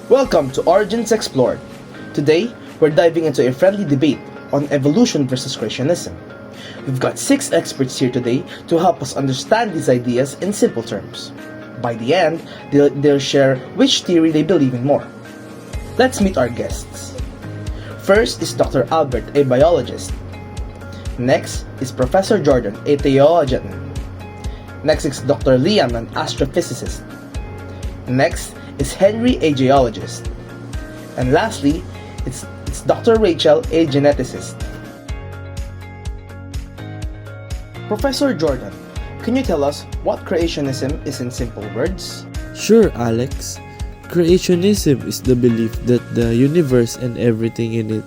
Welcome to Origins Explored. Today, we're diving into a friendly debate on evolution versus creationism. We've got 6 experts here today to help us understand these ideas in simple terms. By the end, they'll share which theory they believe in more. Let's meet our guests. First is Dr. Albert, a biologist. Next is Professor Jordan, a theologian. Next is Dr. Liam, an astrophysicist. Next is Henry, a geologist. And lastly, it's Dr. Rachel, a geneticist. Professor Jordan, can you tell us what creationism is in simple words? Sure, Alex. Creationism is the belief that the universe and everything in it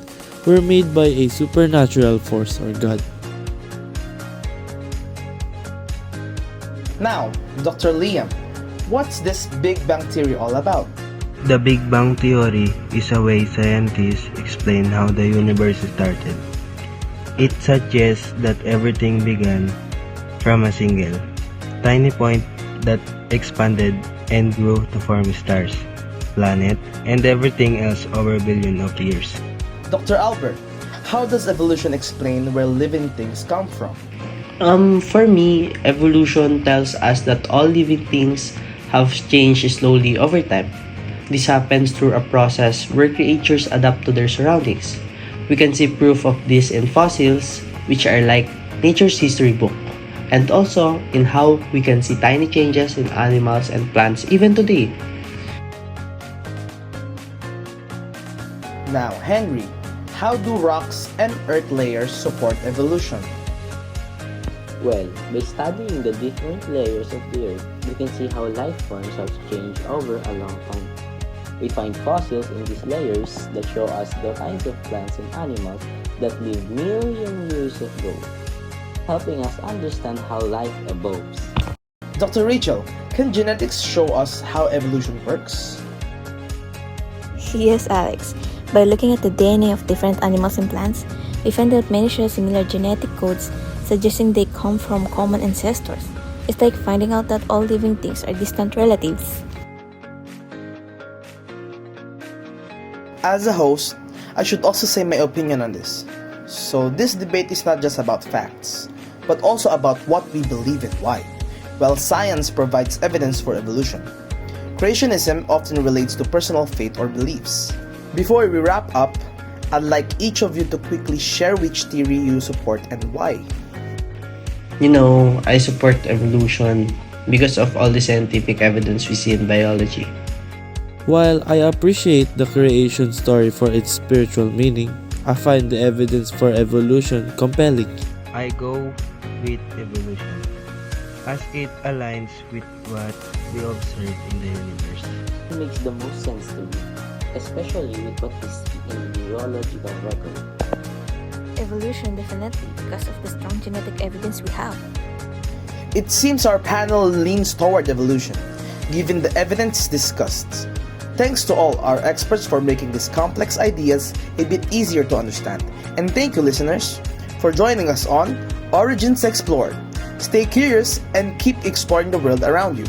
were made by a supernatural force or God. Now, Dr. Liam, what's this Big Bang Theory all about? The Big Bang Theory is a way scientists explain how the universe started. It suggests that everything began from a single, tiny point that expanded and grew to form stars, planet, and everything else over billions of years. Dr. Albert, how does evolution explain where living things come from? For me, evolution tells us that all living things have changed slowly over time. This happens through a process where creatures adapt to their surroundings. We can see proof of this in fossils, which are like nature's history book, and also in how we can see tiny changes in animals and plants even today. Now, Henry, how do rocks and earth layers support evolution? Well, by studying the different layers of the earth, we can see how life forms have changed over a long time. We find fossils in these layers that show us the kinds of plants and animals that lived millions of years ago, helping us understand how life evolves. Dr. Rachel, can genetics show us how evolution works? Yes, Alex. By looking at the DNA of different animals and plants, we find that many share similar genetic codes, suggesting they come from common ancestors. It's like finding out that all living things are distant relatives. As a host, I should also say my opinion on this. So this debate is not just about facts, but also about what we believe and why. While science provides evidence for evolution, creationism often relates to personal faith or beliefs. Before we wrap up, I'd like each of you to quickly share which theory you support and why. I support evolution because of all the scientific evidence we see in biology. While I appreciate the creation story for its spiritual meaning, I find the evidence for evolution compelling. I go with evolution, as it aligns with what we observe in the universe. It makes the most sense to me, especially with what we see in the biological record. Evolution definitely, because of the strong genetic evidence we have. It seems our panel leans toward evolution, given the evidence discussed. Thanks to all our experts for making these complex ideas a bit easier to understand. And thank you, listeners, for joining us on Origins Explored. Stay curious and keep exploring the world around you.